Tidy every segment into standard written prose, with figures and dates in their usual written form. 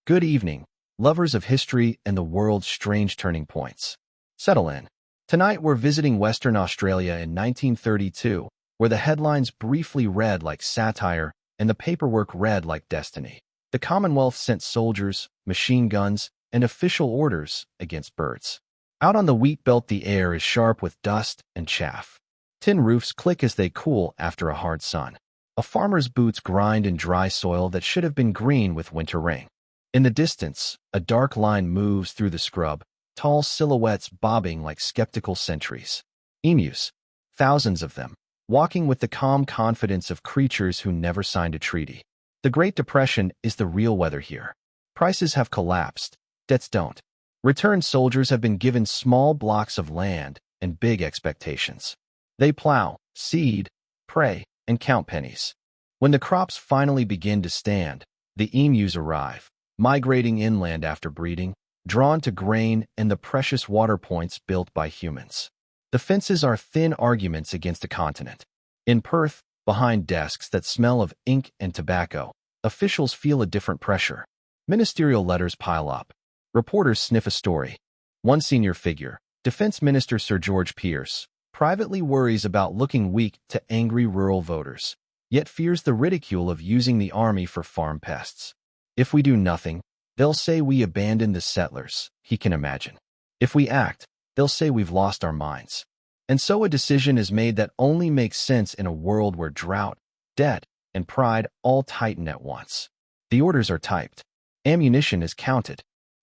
Good evening, lovers of history and the world's strange turning points. Settle in. Tonight we're visiting Western Australia in 1932, where the headlines briefly read like satire and the paperwork read like destiny. The Commonwealth sent soldiers, machine guns, and official orders against birds. Out on the Wheatbelt, the air is sharp with dust and chaff. Tin roofs click as they cool after a hard sun. A farmer's boots grind in dry soil that should have been green with winter rain. In the distance, a dark line moves through the scrub, tall silhouettes bobbing like skeptical sentries. Emus, thousands of them, walking with the calm confidence of creatures who never signed a treaty. The Great Depression is the real weather here. Prices have collapsed, debts don't. Returned soldiers have been given small blocks of land and big expectations. They plow, seed, pray, and count pennies. When the crops finally begin to stand, the emus arrive, migrating inland after breeding, drawn to grain and the precious water points built by humans. The fences are thin arguments against a continent. In Perth, behind desks that smell of ink and tobacco, officials feel a different pressure. Ministerial letters pile up. Reporters sniff a story. One senior figure, Defense Minister Sir George Pearce, privately worries about looking weak to angry rural voters, yet fears the ridicule of using the army for farm pests. If we do nothing, they'll say we abandoned the settlers, he can imagine. If we act, they'll say we've lost our minds. And so a decision is made that only makes sense in a world where drought, debt, and pride all tighten at once. The orders are typed. Ammunition is counted.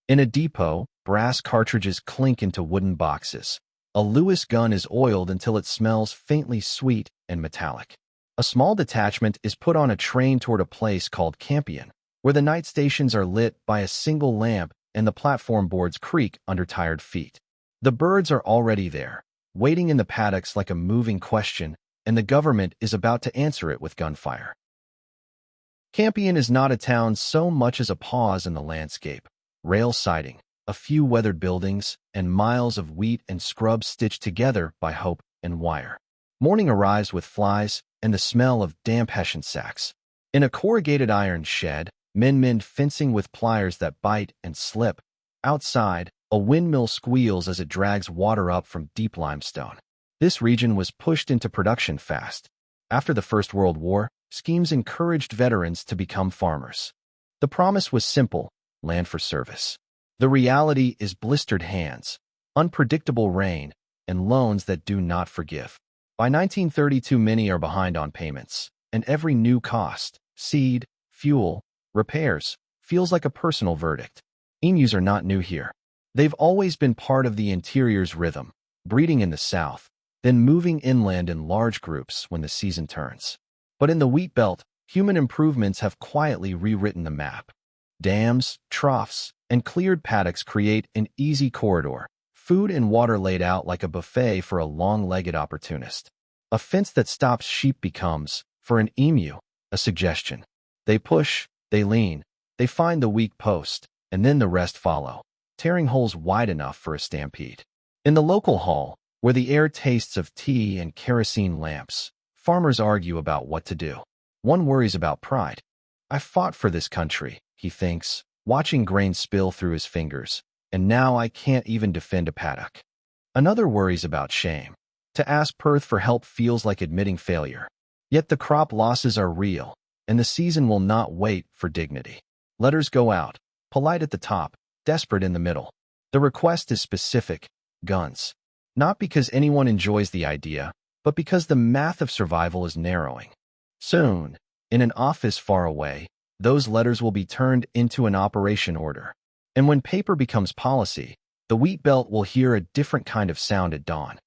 In a depot, brass cartridges clink into wooden boxes. A Lewis gun is oiled until it smells faintly sweet and metallic. A small detachment is put on a train toward a place called Campion, where the night stations are lit by a single lamp and the platform boards creak under tired feet. The birds are already there, waiting in the paddocks like a moving question, and the government is about to answer it with gunfire. Campion is not a town so much as a pause in the landscape. Rail siding, a few weathered buildings, and miles of wheat and scrub stitched together by hope and wire. Morning arrives with flies and the smell of damp hessian sacks. In a corrugated iron shed, men mend fencing with pliers that bite and slip. Outside, a windmill squeals as it drags water up from deep limestone. This region was pushed into production fast. After the First World War, schemes encouraged veterans to become farmers. The promise was simple: land for service. The reality is blistered hands, unpredictable rain, and loans that do not forgive. By 1932, many are behind on payments, and every new cost, seed, fuel, repairs, feels like a personal verdict. Emus are not new here. They've always been part of the interior's rhythm, breeding in the south, then moving inland in large groups when the season turns. But in the Wheatbelt, human improvements have quietly rewritten the map. Dams, troughs, and cleared paddocks create an easy corridor, food and water laid out like a buffet for a long-legged opportunist. A fence that stops sheep becomes, for an emu, a suggestion. They push, they lean, they find the weak post, and then the rest follow, tearing holes wide enough for a stampede. In the local hall, where the air tastes of tea and kerosene lamps, farmers argue about what to do. One worries about pride. I fought for this country, he thinks, watching grain spill through his fingers, and now I can't even defend a paddock. Another worries about shame. To ask Perth for help feels like admitting failure. Yet the crop losses are real, and the season will not wait for dignity. Letters go out, polite at the top, desperate in the middle. The request is specific: guns. Not because anyone enjoys the idea, but because the math of survival is narrowing. Soon, in an office far away, those letters will be turned into an operation order. And when paper becomes policy, the Wheatbelt will hear a different kind of sound at dawn.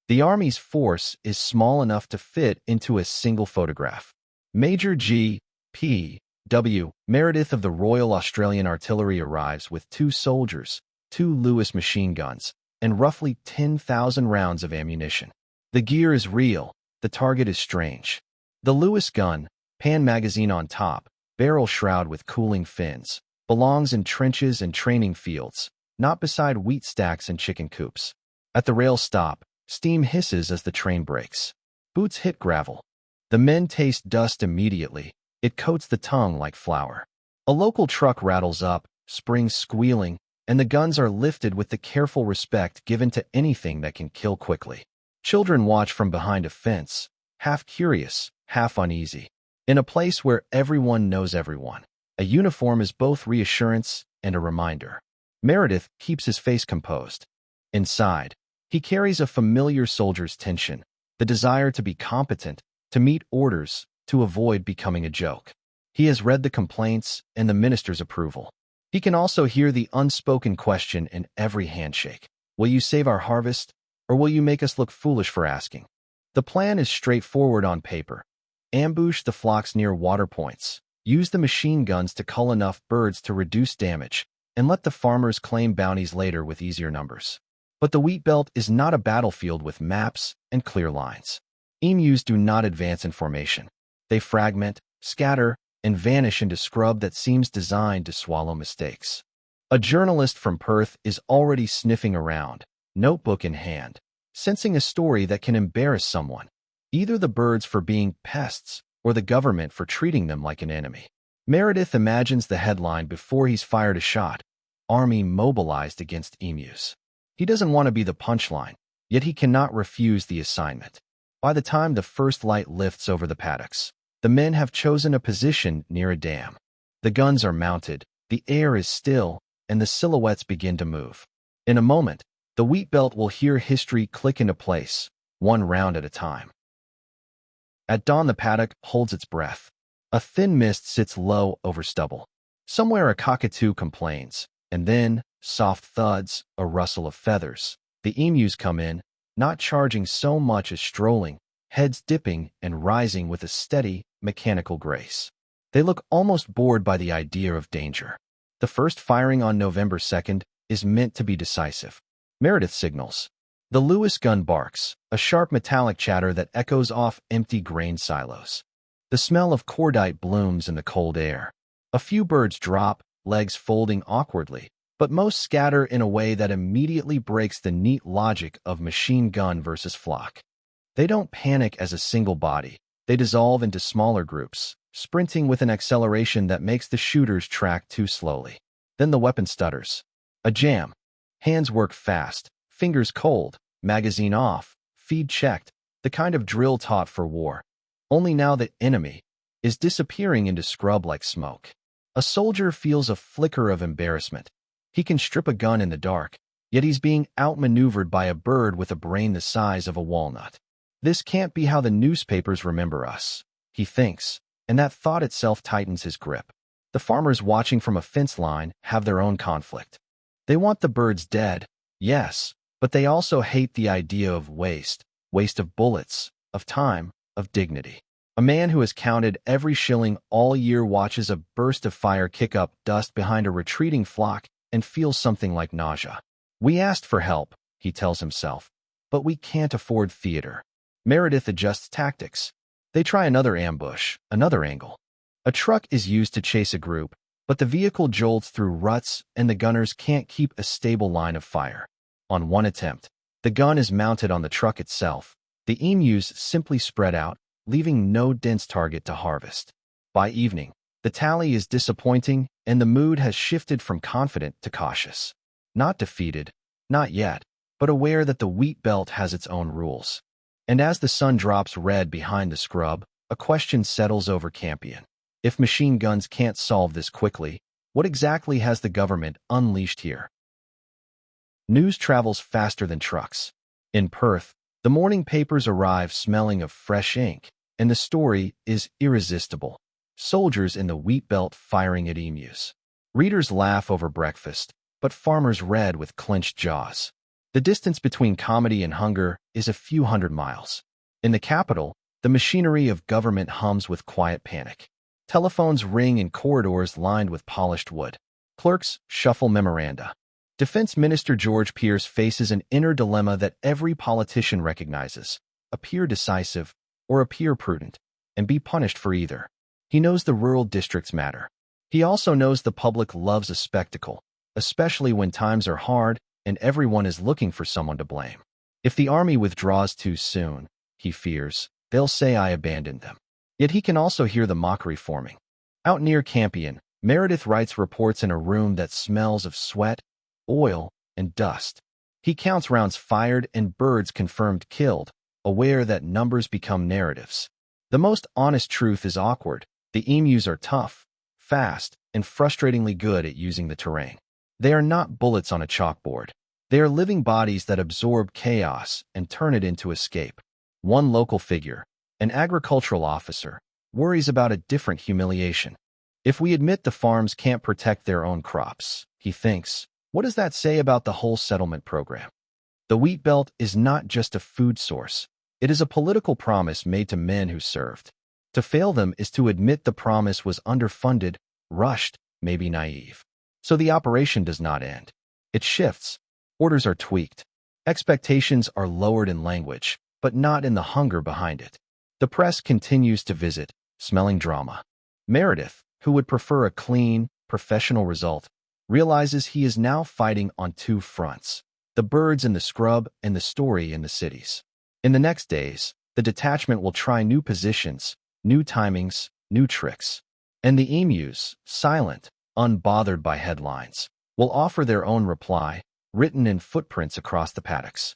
The Army's force is small enough to fit into a single photograph. Major G. P. W. Meredith of the Royal Australian Artillery arrives with 2 soldiers, 2 Lewis machine guns, and roughly 10,000 rounds of ammunition. The gear is real, the target is strange. The Lewis gun, pan magazine on top, barrel shroud with cooling fins, belongs in trenches and training fields, not beside wheat stacks and chicken coops. At the rail stop, steam hisses as the train brakes. Boots hit gravel. The men taste dust immediately. It coats the tongue like flour. A local truck rattles up, springs squealing, and the guns are lifted with the careful respect given to anything that can kill quickly. Children watch from behind a fence, half curious, half uneasy. In a place where everyone knows everyone, a uniform is both reassurance and a reminder. Meredith keeps his face composed. Inside, he carries a familiar soldier's tension, the desire to be competent, to meet orders, to avoid becoming a joke. He has read the complaints and the minister's approval. He can also hear the unspoken question in every handshake. Will you save our harvest, or will you make us look foolish for asking? The plan is straightforward on paper. Ambush the flocks near water points, use the machine guns to cull enough birds to reduce damage, and let the farmers claim bounties later with easier numbers. But the Wheatbelt is not a battlefield with maps and clear lines. Emus do not advance in formation. They fragment, scatter, and vanish into scrub that seems designed to swallow mistakes. A journalist from Perth is already sniffing around, notebook in hand, sensing a story that can embarrass someone, either the birds for being pests or the government for treating them like an enemy. Meredith imagines the headline before he's fired a shot: Army mobilized against emus. He doesn't want to be the punchline, yet he cannot refuse the assignment. By the time the first light lifts over the paddocks, the men have chosen a position near a dam. The guns are mounted, the air is still, and the silhouettes begin to move. In a moment, the Wheatbelt will hear history click into place, one round at a time. At dawn, the paddock holds its breath. A thin mist sits low over stubble. Somewhere a cockatoo complains, and then, soft thuds, a rustle of feathers. The emus come in, not charging so much as strolling, heads dipping and rising with a steady, mechanical grace. They look almost bored by the idea of danger. The first firing on November 2nd is meant to be decisive. Meredith signals. The Lewis gun barks, a sharp metallic chatter that echoes off empty grain silos. The smell of cordite blooms in the cold air. A few birds drop, legs folding awkwardly, but most scatter in a way that immediately breaks the neat logic of machine gun versus flock. They don't panic as a single body. They dissolve into smaller groups, sprinting with an acceleration that makes the shooters track too slowly. Then the weapon stutters. A jam. Hands work fast, fingers cold, magazine off, feed checked, the kind of drill taught for war. Only now the enemy is disappearing into scrub like smoke. A soldier feels a flicker of embarrassment. He can strip a gun in the dark, yet he's being outmaneuvered by a bird with a brain the size of a walnut. This can't be how the newspapers remember us, he thinks, and that thought itself tightens his grip. The farmers watching from a fence line have their own conflict. They want the birds dead, yes, but they also hate the idea of waste of bullets, of time, of dignity. A man who has counted every shilling all year watches a burst of fire kick up dust behind a retreating flock and feels something like nausea. We asked for help, he tells himself, but we can't afford theater. Meredith adjusts tactics. They try another ambush, another angle. A truck is used to chase a group, but the vehicle jolts through ruts and the gunners can't keep a stable line of fire. On one attempt, the gun is mounted on the truck itself. The emus simply spread out, leaving no dense target to harvest. By evening, the tally is disappointing and the mood has shifted from confident to cautious. Not defeated, not yet, but aware that the Wheatbelt has its own rules. And as the sun drops red behind the scrub, a question settles over Campion. If machine guns can't solve this quickly, what exactly has the government unleashed here? News travels faster than trucks. In Perth, the morning papers arrive smelling of fresh ink, and the story is irresistible. Soldiers in the Wheatbelt firing at emus. Readers laugh over breakfast, but farmers read with clenched jaws. The distance between comedy and hunger is a few hundred miles. In the capital, the machinery of government hums with quiet panic. Telephones ring in corridors lined with polished wood. Clerks shuffle memoranda. Defense Minister George Pierce faces an inner dilemma that every politician recognizes: appear decisive or appear prudent, and be punished for either. He knows the rural districts matter. He also knows the public loves a spectacle, especially when times are hard and everyone is looking for someone to blame. If the army withdraws too soon, he fears, they'll say I abandoned them. Yet he can also hear the mockery forming. Out near Campion, Meredith writes reports in a room that smells of sweat, oil, and dust. He counts rounds fired and birds confirmed killed, aware that numbers become narratives. The most honest truth is awkward. The emus are tough, fast, and frustratingly good at using the terrain. They are not bullets on a chalkboard. They are living bodies that absorb chaos and turn it into escape. One local figure, an agricultural officer, worries about a different humiliation. If we admit the farms can't protect their own crops, he thinks, what does that say about the whole settlement program? The Wheatbelt is not just a food source. It is a political promise made to men who served. To fail them is to admit the promise was underfunded, rushed, maybe naive. So the operation does not end. It shifts. Orders are tweaked. Expectations are lowered in language, but not in the hunger behind it. The press continues to visit, smelling drama. Meredith, who would prefer a clean, professional result, realizes he is now fighting on two fronts: the birds in the scrub and the story in the cities. In the next days, the detachment will try new positions, new timings, new tricks. And the emus, silent, unbothered by headlines, will offer their own reply, written in footprints across the paddocks.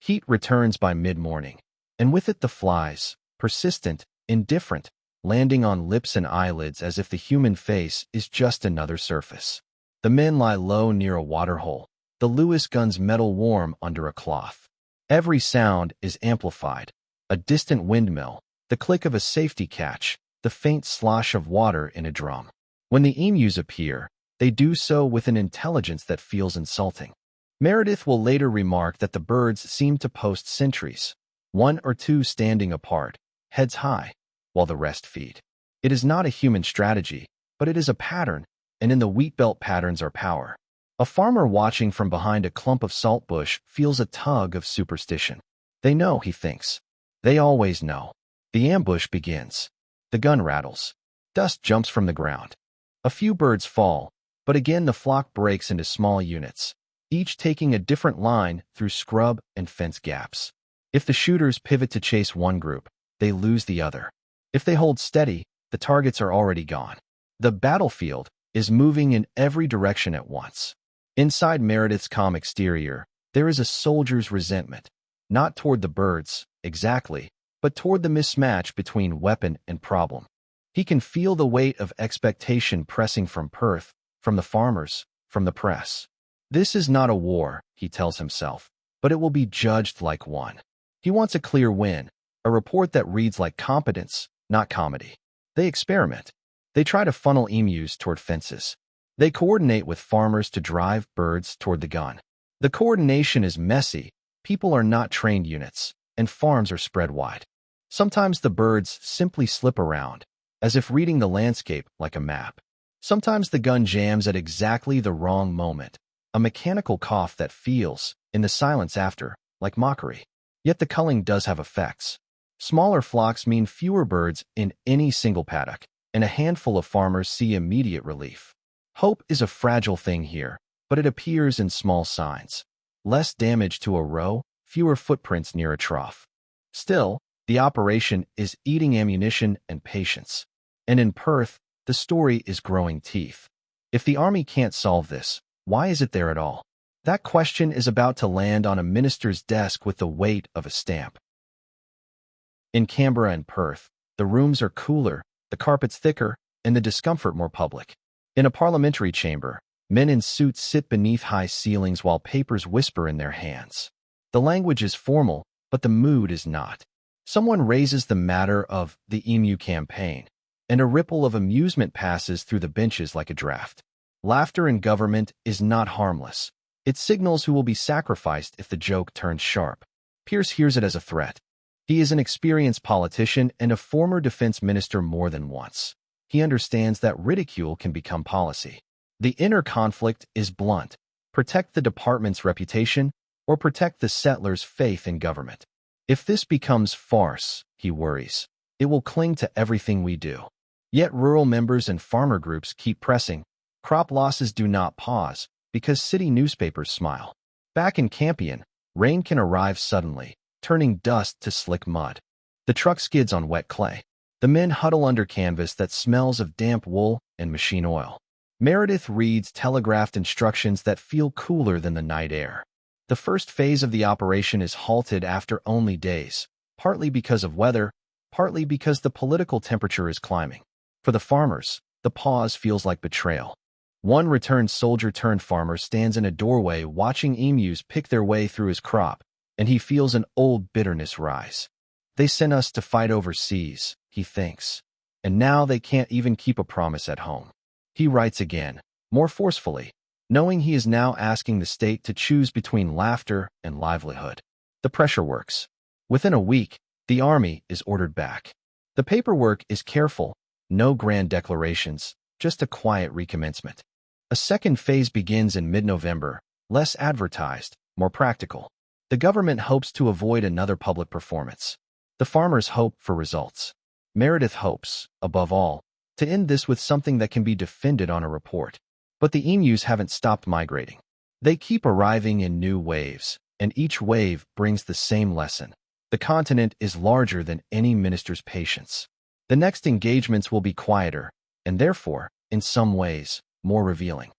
Heat returns by mid-morning, and with it the flies, persistent, indifferent, landing on lips and eyelids as if the human face is just another surface. The men lie low near a waterhole, the Lewis gun's metal warm under a cloth. Every sound is amplified: a distant windmill, the click of a safety catch, the faint slosh of water in a drum. When the emus appear, they do so with an intelligence that feels insulting. Meredith will later remark that the birds seem to post sentries, one or two standing apart, heads high, while the rest feed. It is not a human strategy, but it is a pattern, and in the Wheatbelt patterns are power. A farmer watching from behind a clump of saltbush feels a tug of superstition. They know, he thinks. They always know. The ambush begins. The gun rattles. Dust jumps from the ground. A few birds fall, but again the flock breaks into small units, each taking a different line through scrub and fence gaps. If the shooters pivot to chase one group, they lose the other. If they hold steady, the targets are already gone. The battlefield is moving in every direction at once. Inside Meredith's calm exterior, there is a soldier's resentment, not toward the birds, exactly, but toward the mismatch between weapon and problem. He can feel the weight of expectation pressing from Perth, from the farmers, from the press. This is not a war, he tells himself, but it will be judged like one. He wants a clear win, a report that reads like competence, not comedy. They experiment. They try to funnel emus toward fences. They coordinate with farmers to drive birds toward the gun. The coordination is messy. People are not trained units, and farms are spread wide. Sometimes the birds simply slip around, as if reading the landscape like a map. Sometimes the gun jams at exactly the wrong moment, a mechanical cough that feels, in the silence after, like mockery. Yet the culling does have effects. Smaller flocks mean fewer birds in any single paddock, and a handful of farmers see immediate relief. Hope is a fragile thing here, but it appears in small signs. Less damage to a row, fewer footprints near a trough. Still, the operation is eating ammunition and patience. And in Perth, the story is growing teeth. If the army can't solve this, why is it there at all? That question is about to land on a minister's desk with the weight of a stamp. In Canberra and Perth, the rooms are cooler, the carpets thicker, and the discomfort more public. In a parliamentary chamber, men in suits sit beneath high ceilings while papers whisper in their hands. The language is formal, but the mood is not. Someone raises the matter of the Emu campaign, and a ripple of amusement passes through the benches like a draft. Laughter in government is not harmless. It signals who will be sacrificed if the joke turns sharp. Pierce hears it as a threat. He is an experienced politician and a former defense minister more than once. He understands that ridicule can become policy. The inner conflict is blunt: protect the department's reputation or protect the settlers' faith in government. If this becomes farce, he worries, it will cling to everything we do. Yet rural members and farmer groups keep pressing. Crop losses do not pause because city newspapers smile. Back in Campion, rain can arrive suddenly, turning dust to slick mud. The truck skids on wet clay. The men huddle under canvas that smells of damp wool and machine oil. Meredith reads telegraphed instructions that feel cooler than the night air. The first phase of the operation is halted after only days, partly because of weather, partly because the political temperature is climbing. For the farmers, the pause feels like betrayal. One returned soldier-turned-farmer stands in a doorway watching emus pick their way through his crop, and he feels an old bitterness rise. They sent us to fight overseas, he thinks, and now they can't even keep a promise at home. He writes again, more forcefully, knowing he is now asking the state to choose between laughter and livelihood. The pressure works. Within a week, the army is ordered back. The paperwork is careful, no grand declarations, just a quiet recommencement. A second phase begins in mid-November, less advertised, more practical. The government hopes to avoid another public performance. The farmers hope for results. Meredith hopes, above all, to end this with something that can be defended on a report. But the emus haven't stopped migrating. They keep arriving in new waves, and each wave brings the same lesson. The continent is larger than any minister's patience. The next engagements will be quieter, and therefore, in some ways, more revealing.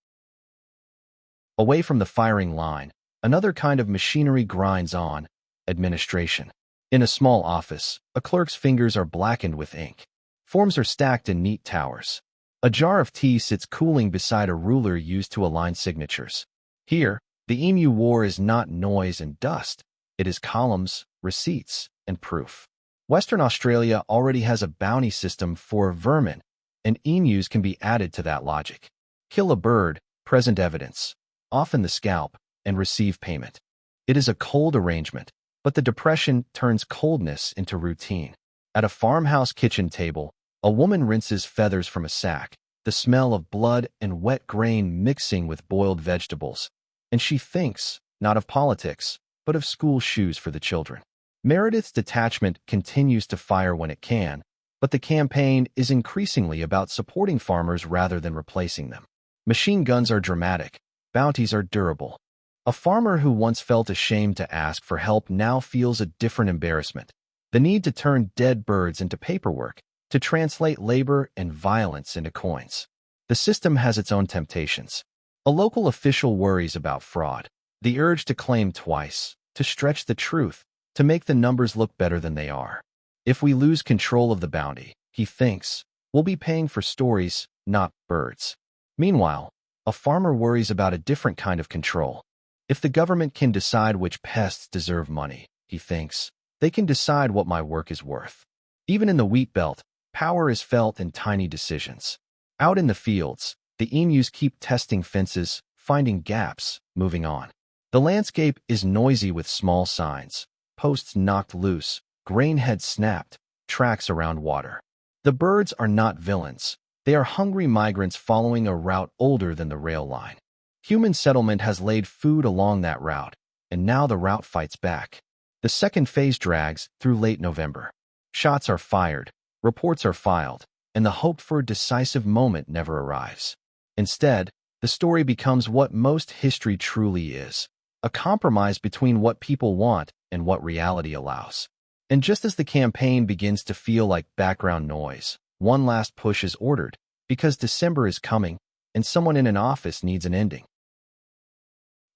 Away from the firing line, another kind of machinery grinds on: administration. In a small office, a clerk's fingers are blackened with ink. Forms are stacked in neat towers. A jar of tea sits cooling beside a ruler used to align signatures. Here, the Emu War is not noise and dust. It is columns, receipts, and proof. Western Australia already has a bounty system for vermin, and emus can be added to that logic. Kill a bird, present evidence, often the scalp, and receive payment. It is a cold arrangement, but the depression turns coldness into routine. At a farmhouse kitchen table, a woman rinses feathers from a sack, the smell of blood and wet grain mixing with boiled vegetables, and she thinks, not of politics, but of school shoes for the children. Meredith's detachment continues to fire when it can, but the campaign is increasingly about supporting farmers rather than replacing them. Machine guns are dramatic, bounties are durable. A farmer who once felt ashamed to ask for help now feels a different embarrassment: the need to turn dead birds into paperwork, to translate labor and violence into coins. The system has its own temptations. A local official worries about fraud, the urge to claim twice, to stretch the truth, to make the numbers look better than they are. If we lose control of the bounty, he thinks, we'll be paying for stories, not birds. Meanwhile, a farmer worries about a different kind of control. If the government can decide which pests deserve money, he thinks, they can decide what my work is worth. Even in the Wheatbelt, power is felt in tiny decisions. Out in the fields, the emus keep testing fences, finding gaps, moving on. The landscape is noisy with small signs: posts knocked loose, grain heads snapped, tracks around water. The birds are not villains. They are hungry migrants following a route older than the rail line. Human settlement has laid food along that route, and now the route fights back. The second phase drags through late November. Shots are fired, reports are filed, and the hoped-for decisive moment never arrives. Instead, the story becomes what most history truly is: a compromise between what people want and what reality allows. And just as the campaign begins to feel like background noise, one last push is ordered, because December is coming, and someone in an office needs an ending.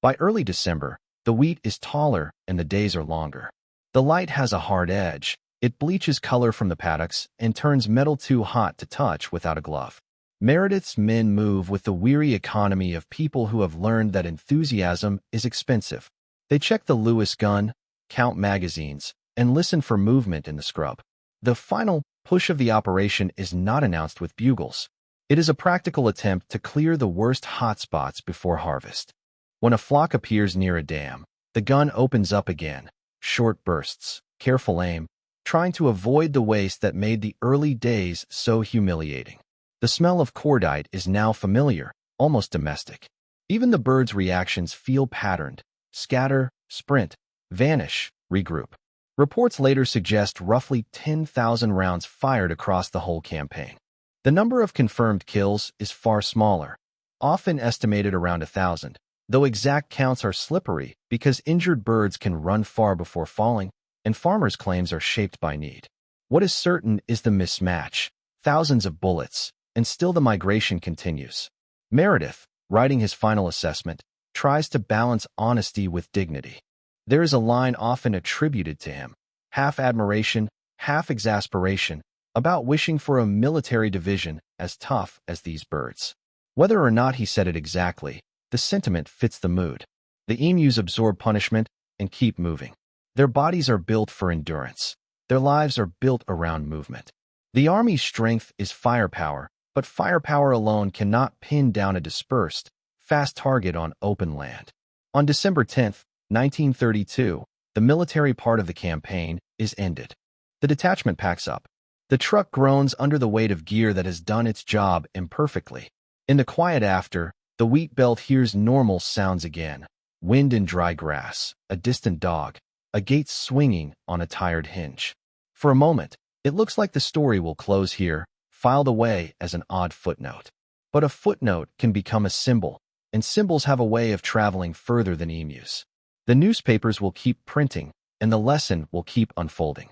By early December, the wheat is taller and the days are longer. The light has a hard edge. It bleaches color from the paddocks and turns metal too hot to touch without a glove. Meredith's men move with the weary economy of people who have learned that enthusiasm is expensive. They check the Lewis gun, count magazines, and listen for movement in the scrub. The final push of the operation is not announced with bugles. It is a practical attempt to clear the worst hotspots before harvest. When a flock appears near a dam, the gun opens up again, short bursts, careful aim, trying to avoid the waste that made the early days so humiliating. The smell of cordite is now familiar, almost domestic. Even the birds' reactions feel patterned: scatter, sprint, vanish, regroup. Reports later suggest roughly 10,000 rounds fired across the whole campaign. The number of confirmed kills is far smaller, often estimated around 1,000, though exact counts are slippery because injured birds can run far before falling, and farmers' claims are shaped by need. What is certain is the mismatch, thousands of bullets, and still the migration continues. Meredith, writing his final assessment, tries to balance honesty with dignity. There is a line often attributed to him, half admiration, half exasperation, about wishing for a military division as tough as these birds. Whether or not he said it exactly, the sentiment fits the mood. The emus absorb punishment and keep moving. Their bodies are built for endurance. Their lives are built around movement. The army's strength is firepower, but firepower alone cannot pin down a dispersed, fast target on open land. On December 10, 1932, the military part of the campaign is ended. The detachment packs up. The truck groans under the weight of gear that has done its job imperfectly. In the quiet after, the Wheatbelt hears normal sounds again. Wind in dry grass, a distant dog, a gate swinging on a tired hinge. For a moment, it looks like the story will close here, filed away as an odd footnote. But a footnote can become a symbol, and symbols have a way of traveling further than emus. The newspapers will keep printing, and the lesson will keep unfolding.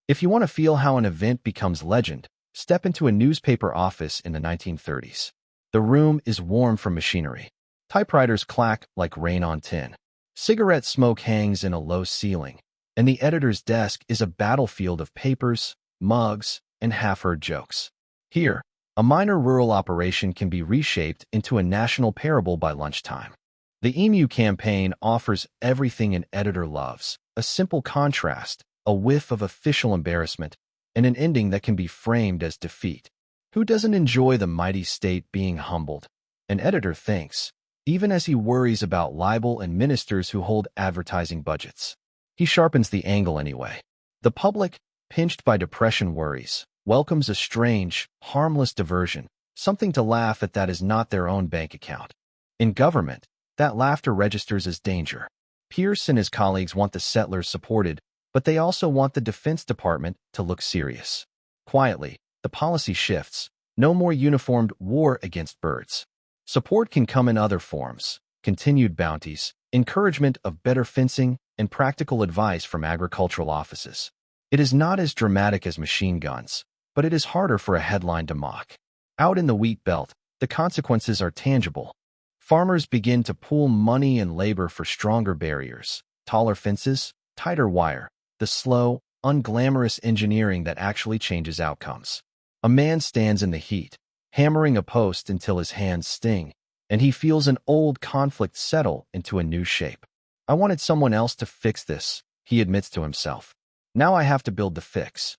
If you want to feel how an event becomes legend, step into a newspaper office in the 1930s. The room is warm from machinery. Typewriters clack like rain on tin. Cigarette smoke hangs in a low ceiling, and the editor's desk is a battlefield of papers, mugs, and half-heard jokes. Here, a minor rural operation can be reshaped into a national parable by lunchtime. The Emu campaign offers everything an editor loves: a simple contrast, a whiff of official embarrassment, and an ending that can be framed as defeat. Who doesn't enjoy the mighty state being humbled? An editor thinks, even as he worries about libel and ministers who hold advertising budgets. He sharpens the angle anyway. The public, pinched by depression worries, welcomes a strange, harmless diversion, something to laugh at that is not their own bank account. In government, that laughter registers as danger. Pierce and his colleagues want the settlers supported, but they also want the Defense Department to look serious. Quietly, the policy shifts. No more uniformed war against birds. Support can come in other forms: continued bounties, encouragement of better fencing, and practical advice from agricultural offices. It is not as dramatic as machine guns, but it is harder for a headline to mock. Out in the wheat belt, the consequences are tangible. Farmers begin to pool money and labor for stronger barriers, taller fences, tighter wire, the slow, unglamorous engineering that actually changes outcomes. A man stands in the heat, hammering a post until his hands sting, and he feels an old conflict settle into a new shape. I wanted someone else to fix this, he admits to himself. Now I have to build the fix.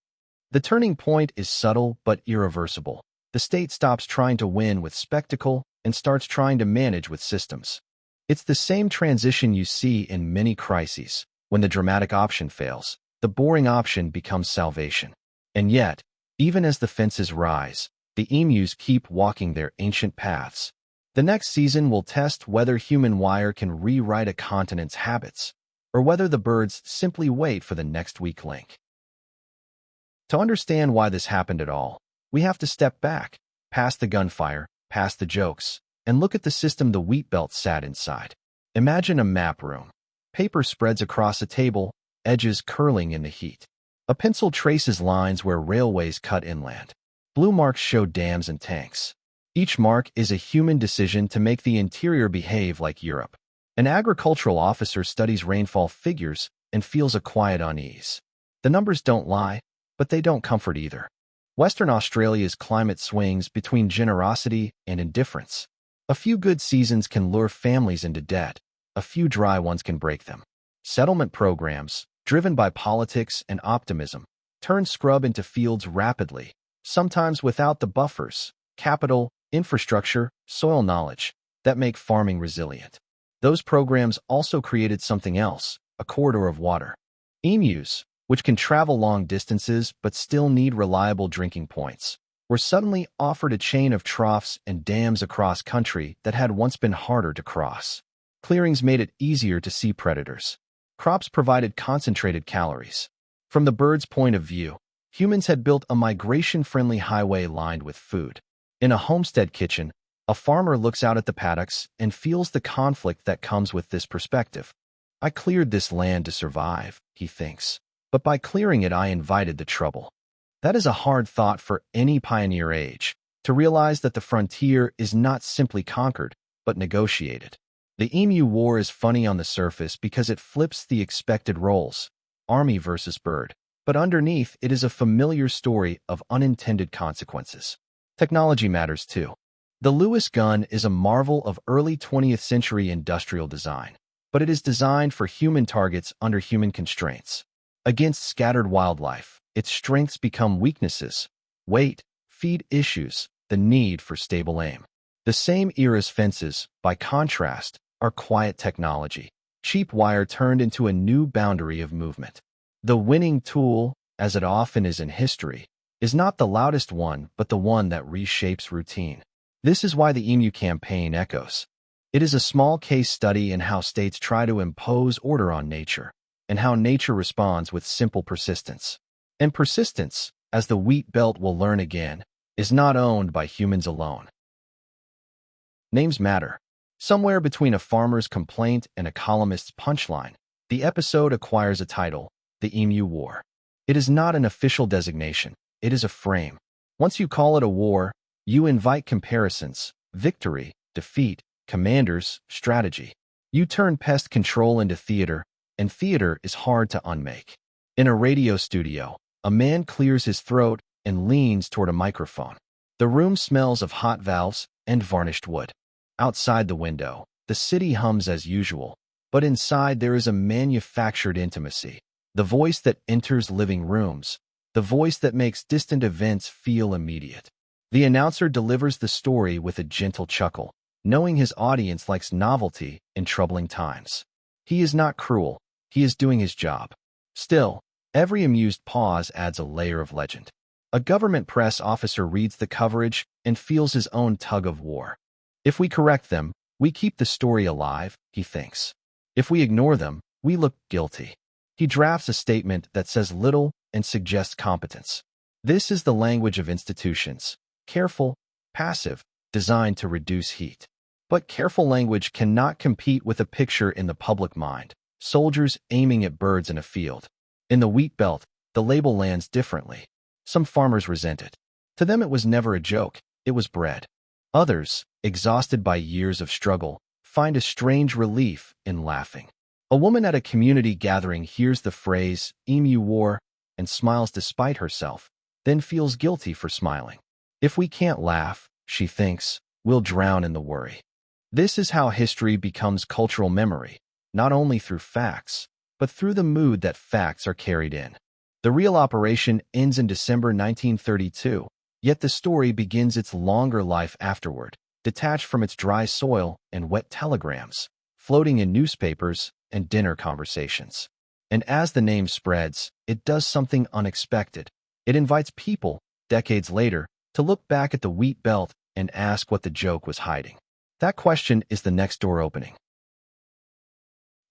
The turning point is subtle but irreversible. The state stops trying to win with spectacle and starts trying to manage with systems. It's the same transition you see in many crises. When the dramatic option fails, the boring option becomes salvation. And yet, even as the fences rise, the emus keep walking their ancient paths. The next season will test whether human wire can rewrite a continent's habits, or whether the birds simply wait for the next weak link. To understand why this happened at all, we have to step back, past the gunfire, past the jokes, and look at the system the Wheatbelt sat inside. Imagine a map room. Paper spreads across a table, edges curling in the heat. A pencil traces lines where railways cut inland. Blue marks show dams and tanks. Each mark is a human decision to make the interior behave like Europe. An agricultural officer studies rainfall figures and feels a quiet unease. The numbers don't lie, but they don't comfort either. Western Australia's climate swings between generosity and indifference. A few good seasons can lure families into debt. A few dry ones can break them. Settlement programs, driven by politics and optimism, turn scrub into fields rapidly, sometimes without the buffers, capital, infrastructure, soil knowledge, that make farming resilient. Those programs also created something else, a corridor of water. Emus, which can travel long distances but still need reliable drinking points, were suddenly offered a chain of troughs and dams across country that had once been harder to cross. Clearings made it easier to see predators. Crops provided concentrated calories. From the bird's point of view, humans had built a migration-friendly highway lined with food. In a homestead kitchen, a farmer looks out at the paddocks and feels the conflict that comes with this perspective. I cleared this land to survive, he thinks. but by clearing it I invited the trouble. That is a hard thought for any pioneer age, to realize that the frontier is not simply conquered, but negotiated. The Emu War is funny on the surface because it flips the expected roles, army versus bird, but underneath it is a familiar story of unintended consequences. Technology matters too. The Lewis gun is a marvel of early 20th century industrial design, but it is designed for human targets under human constraints. Against scattered wildlife, its strengths become weaknesses: weight, feed issues, the need for stable aim. The same era's fences, by contrast, are quiet technology. Cheap wire turned into a new boundary of movement. The winning tool, as it often is in history, is not the loudest one but the one that reshapes routine. This is why the Emu campaign echoes. It is a small case study in how states try to impose order on nature, and how nature responds with simple persistence. And persistence, as the Wheatbelt will learn again, is not owned by humans alone. Names matter. Somewhere between a farmer's complaint and a columnist's punchline, the episode acquires a title: The Emu War. It is not an official designation, it is a frame. Once you call it a war, you invite comparisons: victory, defeat, commanders, strategy. You turn pest control into theater, and theater is hard to unmake. In a radio studio, a man clears his throat and leans toward a microphone. The room smells of hot valves and varnished wood. Outside the window, the city hums as usual, but inside there is a manufactured intimacy. The voice that enters living rooms, the voice that makes distant events feel immediate. The announcer delivers the story with a gentle chuckle, knowing his audience likes novelty in troubling times. He is not cruel, he is doing his job. Still, every amused pause adds a layer of legend. A government press officer reads the coverage and feels his own tug of war. If we correct them, we keep the story alive, he thinks. If we ignore them, we look guilty. He drafts a statement that says little and suggests competence. This is the language of institutions: careful, passive, designed to reduce heat. But careful language cannot compete with a picture in the public mind: soldiers aiming at birds in a field. In the Wheatbelt, the label lands differently. Some farmers resent it. To them it was never a joke, it was bread. Others, exhausted by years of struggle, find a strange relief in laughing. A woman at a community gathering hears the phrase, "Emu War," and smiles despite herself, then feels guilty for smiling. If we can't laugh, she thinks, we'll drown in the worry. This is how history becomes cultural memory, not only through facts, but through the mood that facts are carried in. The real operation ends in December 1932, yet the story begins its longer life afterward, detached from its dry soil and wet telegrams, floating in newspapers and dinner conversations. And as the name spreads, it does something unexpected. It invites people, decades later, to look back at the Wheatbelt and ask what the joke was hiding. That question is the next door opening.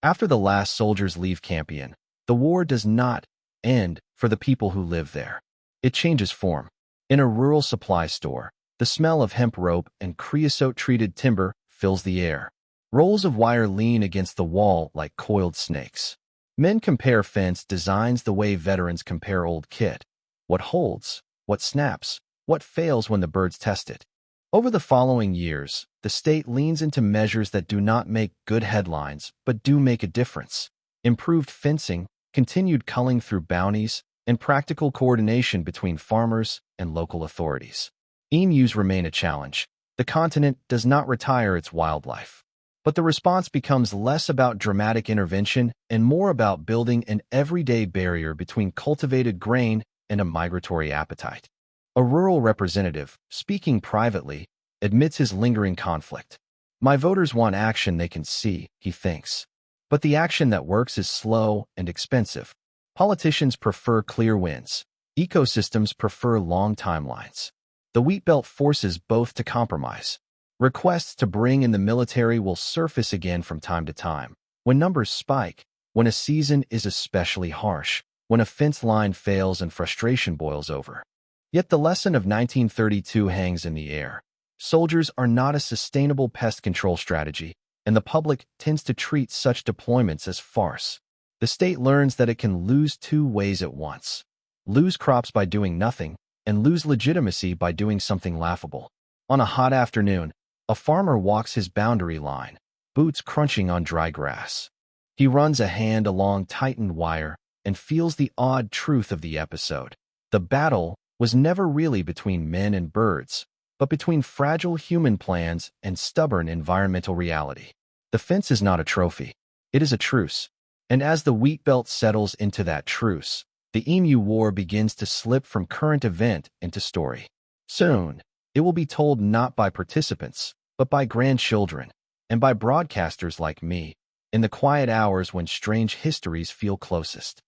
After the last soldiers leave Campion, the war does not end for the people who live there. It changes form. In a rural supply store, the smell of hemp rope and creosote-treated timber fills the air. Rolls of wire lean against the wall like coiled snakes. Men compare fence designs the way veterans compare old kit. What holds, what snaps, what fails when the birds test it. Over the following years, the state leans into measures that do not make good headlines but do make a difference. Improved fencing, continued culling through bounties, and practical coordination between farmers and local authorities. Emus remain a challenge. The continent does not retire its wildlife. But the response becomes less about dramatic intervention and more about building an everyday barrier between cultivated grain and a migratory appetite. A rural representative, speaking privately, admits his lingering conflict. My voters want action they can see, he thinks. But the action that works is slow and expensive. Politicians prefer clear wins. Ecosystems prefer long timelines. The Wheatbelt forces both to compromise. Requests to bring in the military will surface again from time to time, when numbers spike, when a season is especially harsh, when a fence line fails and frustration boils over. Yet the lesson of 1932 hangs in the air. Soldiers are not a sustainable pest control strategy, and the public tends to treat such deployments as farce. The The state learns that it can lose two ways at once: lose crops by doing nothing, and lose legitimacy by doing something laughable. On a hot afternoon, a farmer walks his boundary line, boots crunching on dry grass. He runs a hand along tightened wire and feels the odd truth of the episode. The battle was never really between men and birds, but between fragile human plans and stubborn environmental reality. The fence is not a trophy. It is a truce. And as the Wheatbelt settles into that truce, the Emu War begins to slip from current event into story. Soon, it will be told not by participants, but by grandchildren, and by broadcasters like me, in the quiet hours when strange histories feel closest.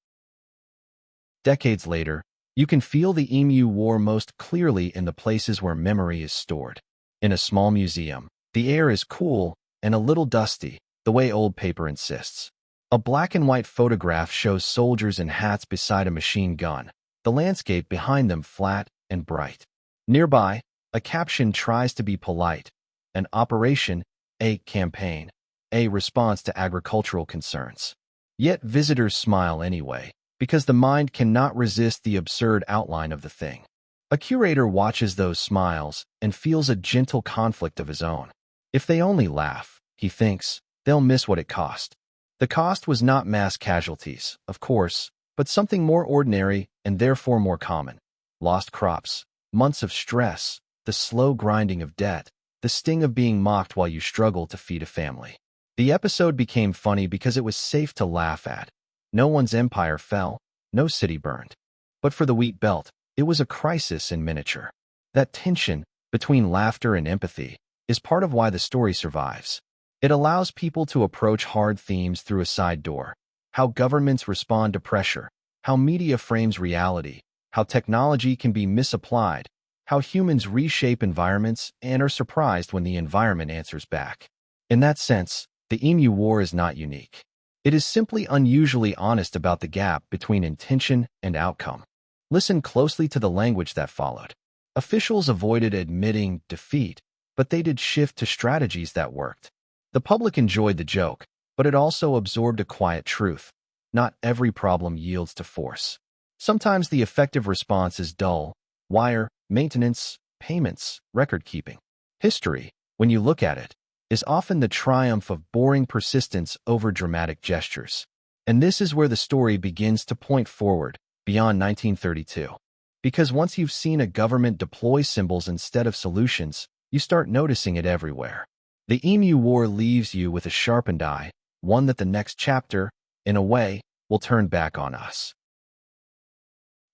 Decades later, you can feel the Emu War most clearly in the places where memory is stored. In a small museum, the air is cool and a little dusty, the way old paper insists. A black and white photograph shows soldiers in hats beside a machine gun, the landscape behind them flat and bright. Nearby, a caption tries to be polite: an operation, a campaign, a response to agricultural concerns. Yet visitors smile anyway, because the mind cannot resist the absurd outline of the thing. A curator watches those smiles and feels a gentle conflict of his own. If they only laugh, he thinks, they'll miss what it cost. The cost was not mass casualties, of course, but something more ordinary and therefore more common. Lost crops, months of stress, the slow grinding of debt, the sting of being mocked while you struggle to feed a family. The episode became funny because it was safe to laugh at. No one's empire fell, no city burned. But for the Wheatbelt, it was a crisis in miniature. That tension between laughter and empathy is part of why the story survives. It allows people to approach hard themes through a side door: how governments respond to pressure, how media frames reality, how technology can be misapplied, how humans reshape environments and are surprised when the environment answers back. In that sense, the Emu War is not unique. It is simply unusually honest about the gap between intention and outcome. Listen closely to the language that followed. Officials avoided admitting defeat, but they did shift to strategies that worked. The public enjoyed the joke, but it also absorbed a quiet truth: not every problem yields to force. Sometimes the effective response is dull: wire, maintenance, payments, record-keeping. History, when you look at it, is often the triumph of boring persistence over dramatic gestures. And this is where the story begins to point forward, beyond 1932. Because once you've seen a government deploy symbols instead of solutions, you start noticing it everywhere. The Emu War leaves you with a sharpened eye, one that the next chapter, in a way, will turn back on us.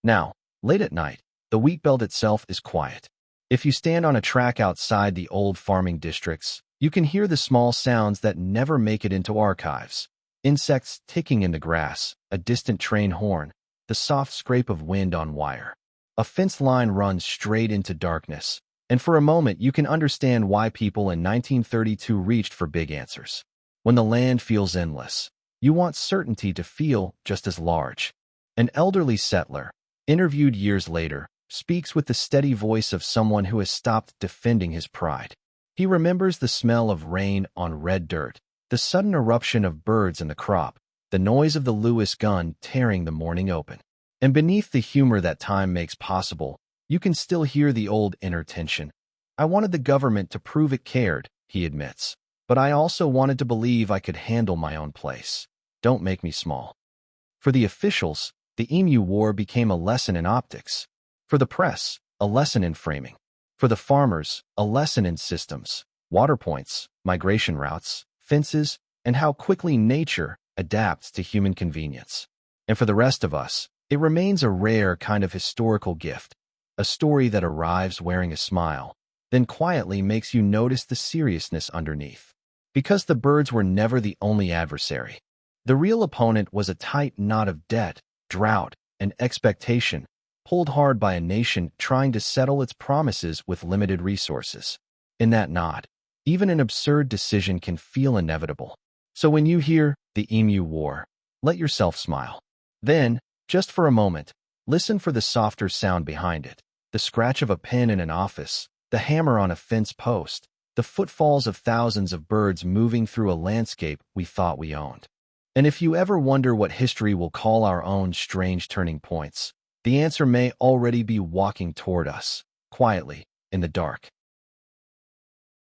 Now, late at night, the Wheatbelt itself is quiet. If you stand on a track outside the old farming districts, you can hear the small sounds that never make it into archives. Insects ticking in the grass, a distant train horn, the soft scrape of wind on wire. A fence line runs straight into darkness, and for a moment you can understand why people in 1932 reached for big answers. When the land feels endless, you want certainty to feel just as large. An elderly settler, interviewed years later, speaks with the steady voice of someone who has stopped defending his pride. He remembers the smell of rain on red dirt, the sudden eruption of birds in the crop, the noise of the Lewis gun tearing the morning open. And beneath the humor that time makes possible, you can still hear the old inner tension. I wanted the government to prove it cared, he admits, but I also wanted to believe I could handle my own place. Don't make me small. For the officials, the Emu War became a lesson in optics. For the press, a lesson in framing. For the farmers, a lesson in systems, water points, migration routes, fences, and how quickly nature adapts to human convenience. And for the rest of us, it remains a rare kind of historical gift, a story that arrives wearing a smile, then quietly makes you notice the seriousness underneath. Because the birds were never the only adversary. The real opponent was a tight knot of debt, drought, and expectation, pulled hard by a nation trying to settle its promises with limited resources. In that knot, even an absurd decision can feel inevitable. So when you hear the Emu War, let yourself smile. Then, just for a moment, listen for the softer sound behind it: the scratch of a pen in an office, the hammer on a fence post, the footfalls of thousands of birds moving through a landscape we thought we owned. And if you ever wonder what history will call our own strange turning points, the answer may already be walking toward us, quietly, in the dark.